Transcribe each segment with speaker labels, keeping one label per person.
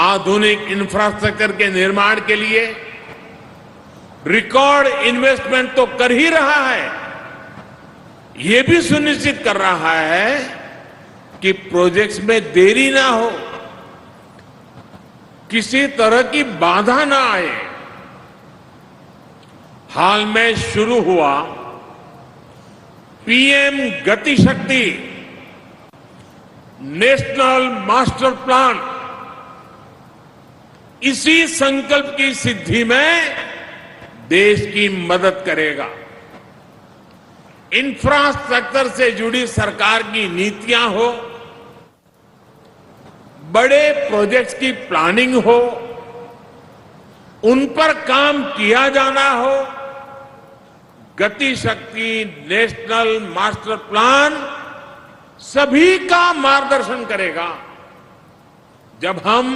Speaker 1: आधुनिक इंफ्रास्ट्रक्चर के निर्माण के लिए रिकॉर्ड इन्वेस्टमेंट तो कर ही रहा है, ये भी सुनिश्चित कर रहा है कि प्रोजेक्ट्स में देरी ना हो, किसी तरह की बाधा ना आए। हाल में शुरू हुआ पीएम गति शक्ति नेशनल मास्टर प्लान इसी संकल्प की सिद्धि में देश की मदद करेगा। इंफ्रास्ट्रक्चर से जुड़ी सरकार की नीतियां हो, बड़े प्रोजेक्ट्स की प्लानिंग हो, उन पर काम किया जाना हो, गति शक्ति नेशनल मास्टर प्लान सभी का मार्गदर्शन करेगा। जब हम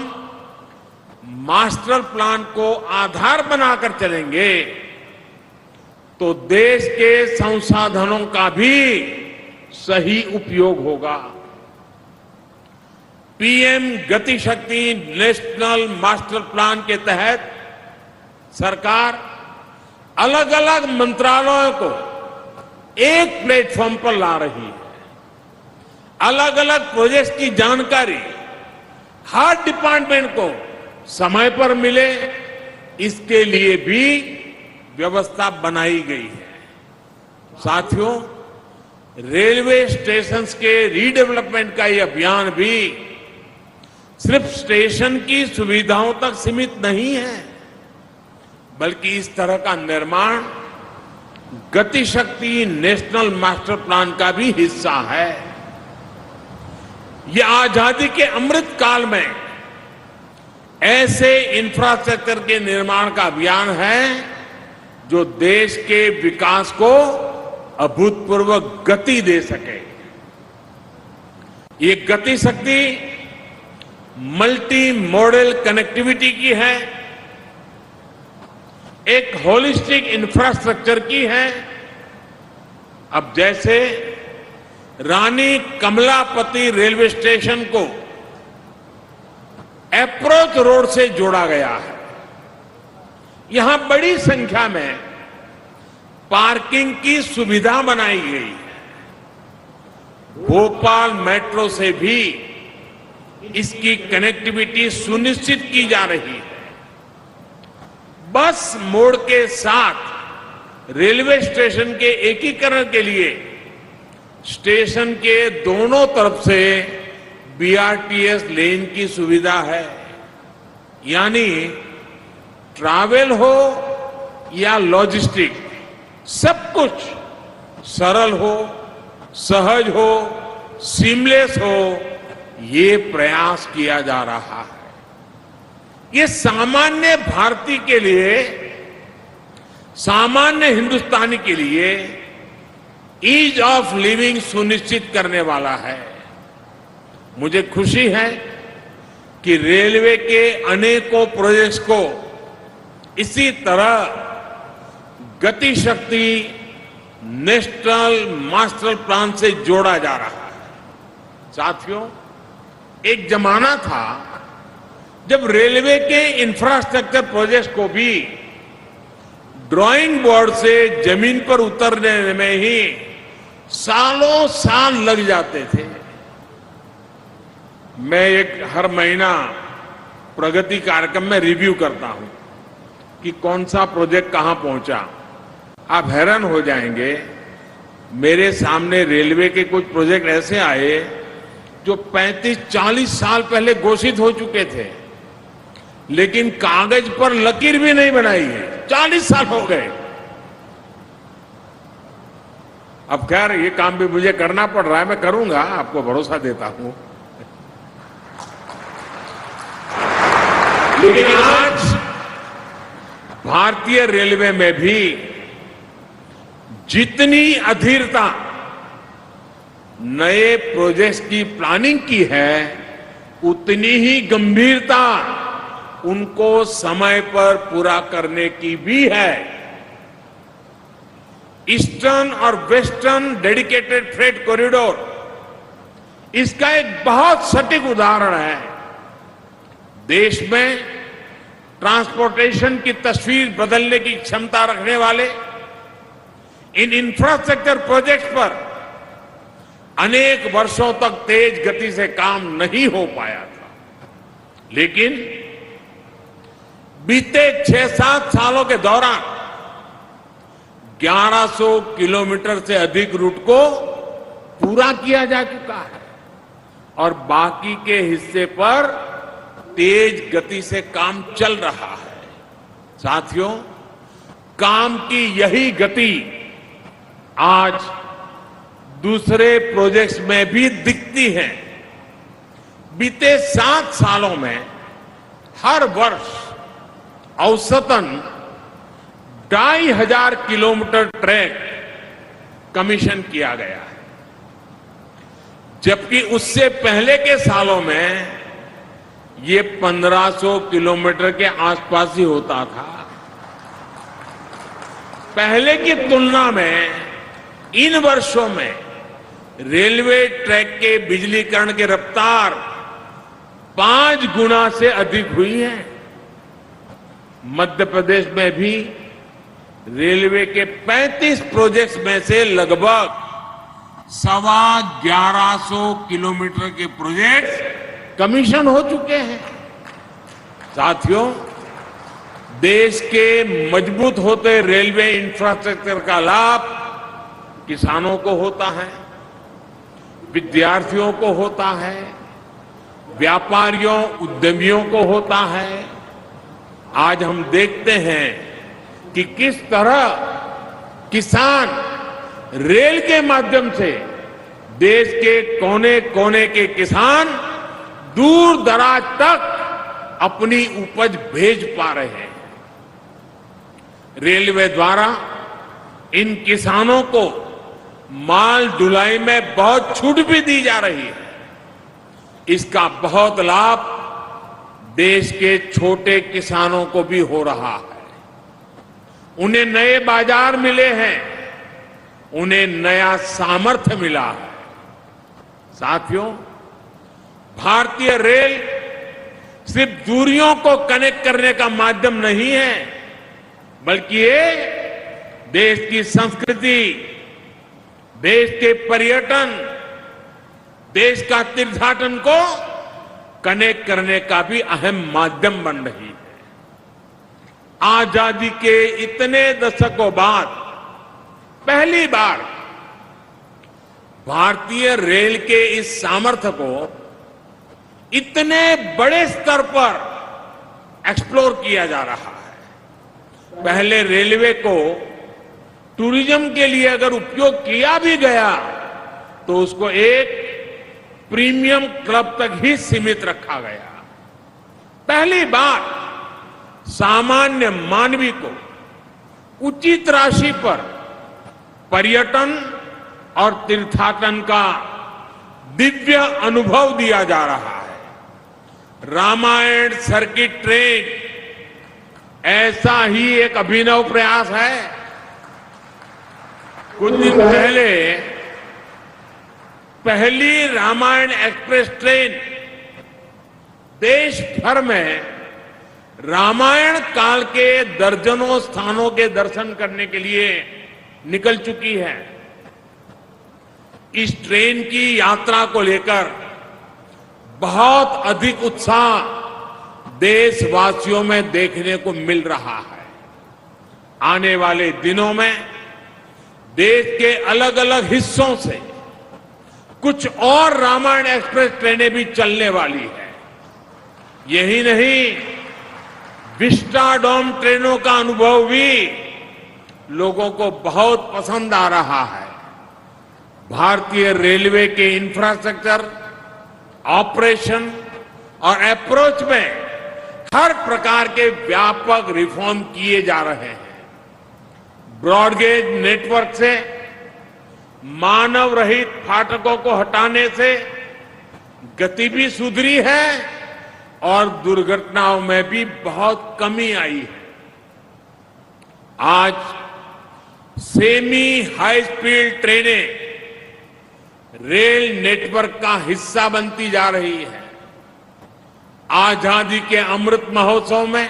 Speaker 1: मास्टर प्लान को आधार बनाकर चलेंगे तो देश के संसाधनों का भी सही उपयोग होगा। पीएम गति शक्ति नेशनल मास्टर प्लान के तहत सरकार अलग अलग मंत्रालयों को एक प्लेटफॉर्म पर ला रही है। अलग अलग प्रोजेक्ट्स की जानकारी हर डिपार्टमेंट को समय पर मिले, इसके लिए भी व्यवस्था बनाई गई है। साथियों, रेलवे स्टेशंस के रीडेवलपमेंट का ये अभियान भी सिर्फ स्टेशन की सुविधाओं तक सीमित नहीं है, बल्कि इस तरह का निर्माण गति शक्ति नेशनल मास्टर प्लान का भी हिस्सा है। ये आजादी के अमृत काल में ऐसे इंफ्रास्ट्रक्चर के निर्माण का अभियान है जो देश के विकास को अभूतपूर्व गति दे सके। ये गति शक्ति मल्टी मॉडल कनेक्टिविटी की है, एक होलिस्टिक इंफ्रास्ट्रक्चर की है। अब जैसे रानी कमलापति रेलवे स्टेशन को अप्रोच रोड से जोड़ा गया है, यहां बड़ी संख्या में पार्किंग की सुविधा बनाई गई है। भोपाल मेट्रो से भी इसकी कनेक्टिविटी सुनिश्चित की जा रही है। बस मोड़ के साथ रेलवे स्टेशन के एकीकरण के लिए स्टेशन के दोनों तरफ से बीआरटीएस लेन की सुविधा है, यानी ट्रैवल हो या लॉजिस्टिक, सब कुछ सरल हो, सहज हो, सीमलेस हो, ये प्रयास किया जा रहा है। ये सामान्य भारतीय के लिए, सामान्य हिंदुस्तानी के लिए ईज ऑफ लिविंग सुनिश्चित करने वाला है। मुझे खुशी है कि रेलवे के अनेकों प्रोजेक्ट्स को इसी तरह गति शक्ति नेशनल मास्टर प्लान से जोड़ा जा रहा है। साथियों, एक जमाना था जब रेलवे के इंफ्रास्ट्रक्चर प्रोजेक्ट्स को भी ड्राइंग बोर्ड से जमीन पर उतरने में ही सालों साल लग जाते थे। मैं हर महीना प्रगति कार्यक्रम में रिव्यू करता हूं कि कौन सा प्रोजेक्ट कहां पहुंचा। आप हैरान हो जाएंगे, मेरे सामने रेलवे के कुछ प्रोजेक्ट ऐसे आए जो 35-40 साल पहले घोषित हो चुके थे, लेकिन कागज पर लकीर भी नहीं बनाई है। 40 साल हो गए। अब खैर ये काम भी मुझे करना पड़ रहा है, मैं करूंगा, आपको भरोसा देता हूं। लेकिन आज भारतीय रेलवे में भी जितनी अधीरता नए प्रोजेक्ट्स की प्लानिंग की है, उतनी ही गंभीरता उनको समय पर पूरा करने की भी है। ईस्टर्न और वेस्टर्न डेडिकेटेड फ्रेट कॉरिडोर इसका एक बहुत सटीक उदाहरण है। देश में ट्रांसपोर्टेशन की तस्वीर बदलने की क्षमता रखने वाले इन इंफ्रास्ट्रक्चर प्रोजेक्ट्स पर अनेक वर्षों तक तेज गति से काम नहीं हो पाया था, लेकिन बीते 6-7 सालों के दौरान 1100 किलोमीटर से अधिक रूट को पूरा किया जा चुका है और बाकी के हिस्से पर तेज गति से काम चल रहा है। साथियों, काम की यही गति आज दूसरे प्रोजेक्ट्स में भी दिखती है। बीते 7 सालों में हर वर्ष औसतन 2500 किलोमीटर ट्रैक कमीशन किया गया है, जबकि उससे पहले के सालों में ये 1500 किलोमीटर के आसपास ही होता था। पहले की तुलना में इन वर्षों में रेलवे ट्रैक के बिजलीकरण की रफ्तार 5 गुना से अधिक हुई है। मध्य प्रदेश में भी रेलवे के 35 प्रोजेक्ट्स में से लगभग 1150 किलोमीटर के प्रोजेक्ट्स कमीशन हो चुके हैं। साथियों, देश के मजबूत होते रेलवे इंफ्रास्ट्रक्चर का लाभ किसानों को होता है, विद्यार्थियों को होता है, व्यापारियों उद्यमियों को होता है। आज हम देखते हैं कि किस तरह किसान रेल के माध्यम से देश के कोने कोने के किसान दूर दराज तक अपनी उपज भेज पा रहे हैं। रेलवे द्वारा इन किसानों को माल ढुलाई में बहुत छूट भी दी जा रही है। इसका बहुत लाभ देश के छोटे किसानों को भी हो रहा है। उन्हें नए बाजार मिले हैं, उन्हें नया सामर्थ्य मिला है। साथियों, भारतीय रेल सिर्फ दूरियों को कनेक्ट करने का माध्यम नहीं है, बल्कि ये देश की संस्कृति, देश के पर्यटन, देश का तीर्थाटन को कनेक्ट करने का भी अहम माध्यम बन रही है। आजादी के इतने दशकों बाद पहली बार भारतीय रेल के इस सामर्थ्य को इतने बड़े स्तर पर एक्सप्लोर किया जा रहा है। पहले रेलवे को टूरिज्म के लिए अगर उपयोग किया भी गया तो उसको एक प्रीमियम क्लब तक ही सीमित रखा गया। पहली बार सामान्य मानवी को उचित राशि पर पर्यटन और तीर्थाटन का दिव्य अनुभव दिया जा रहा है। रामायण सर्किट ट्रेन ऐसा ही एक अभिनव प्रयास है। कुछ दिन पहले पहली रामायण एक्सप्रेस ट्रेन देश भर में रामायण काल के दर्जनों स्थानों के दर्शन करने के लिए निकल चुकी है। इस ट्रेन की यात्रा को लेकर बहुत अधिक उत्साह देशवासियों में देखने को मिल रहा है। आने वाले दिनों में देश के अलग अलग हिस्सों से कुछ और रामायण एक्सप्रेस ट्रेनें भी चलने वाली है। यही नहीं, विस्टाडोम ट्रेनों का अनुभव भी लोगों को बहुत पसंद आ रहा है। भारतीय रेलवे के इंफ्रास्ट्रक्चर, ऑपरेशन और अप्रोच में हर प्रकार के व्यापक रिफॉर्म किए जा रहे हैं। ब्रॉडगेज नेटवर्क से मानव रहित फाटकों को हटाने से गति भी सुधरी है और दुर्घटनाओं में भी बहुत कमी आई है। आज सेमी हाई स्पीड ट्रेनें रेल नेटवर्क का हिस्सा बनती जा रही है। आजादी के अमृत महोत्सव में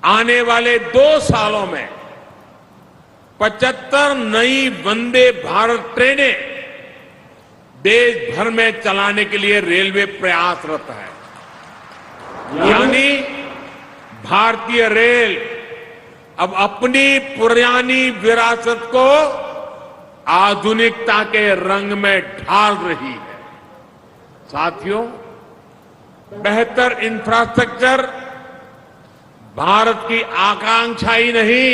Speaker 1: आने वाले 2 सालों में 75 नई वंदे भारत ट्रेनें देश भर में चलाने के लिए रेलवे प्रयासरत है। यानी भारतीय रेल अब अपनी पुरानी विरासत को आधुनिकता के रंग में ढाल रही है। साथियों, बेहतर इंफ्रास्ट्रक्चर भारत की आकांक्षा ही नहीं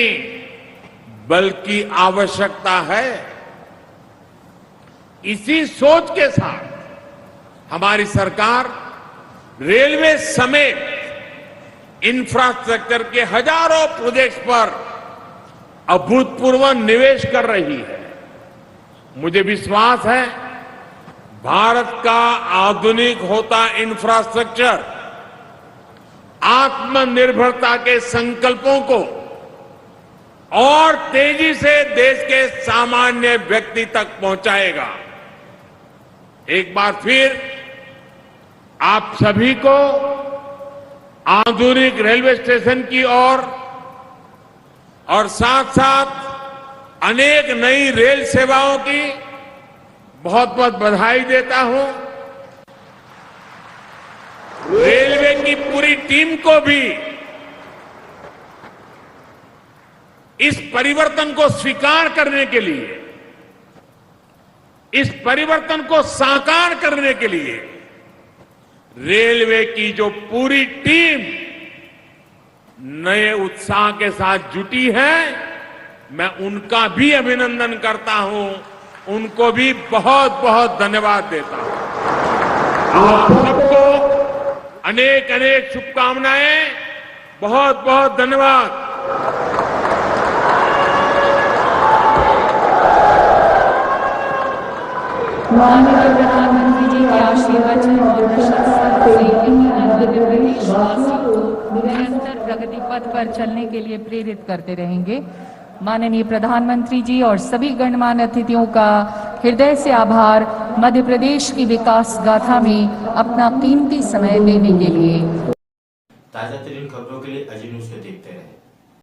Speaker 1: बल्कि आवश्यकता है। इसी सोच के साथ हमारी सरकार रेलवे समेत इंफ्रास्ट्रक्चर के हजारों प्रोजेक्ट्स पर अभूतपूर्व निवेश कर रही है। मुझे विश्वास है भारत का आधुनिक होता इंफ्रास्ट्रक्चर आत्मनिर्भरता के संकल्पों को और तेजी से देश के सामान्य व्यक्ति तक पहुंचाएगा। एक बार फिर आप सभी को आधुनिक रेलवे स्टेशन की ओर और साथ साथ अनेक नई रेल सेवाओं की बहुत बहुत बधाई देता हूं। रेलवे की पूरी टीम को भी इस परिवर्तन को स्वीकार करने के लिए, इस परिवर्तन को साकार करने के लिए रेलवे की जो पूरी टीम नए उत्साह के साथ जुटी है, मैं उनका भी अभिनंदन करता हूं, उनको भी बहुत बहुत धन्यवाद देता हूं। आप सबको अनेक अनेक शुभकामनाएं, बहुत बहुत धन्यवाद।
Speaker 2: माननीय प्रधानमंत्री जी के आशीर्वचन और प्रशंसा से मध्य प्रदेश वासियों को निरंतर प्रगति पथ पर चलने के लिए प्रेरित करते रहेंगे। माननीय प्रधानमंत्री जी और सभी गणमान्य अतिथियों का हृदय से आभार मध्य प्रदेश की विकास गाथा में अपना कीमती समय देने के लिए।
Speaker 3: ताजा तरीन खबरों के लिए अजी न्यूज़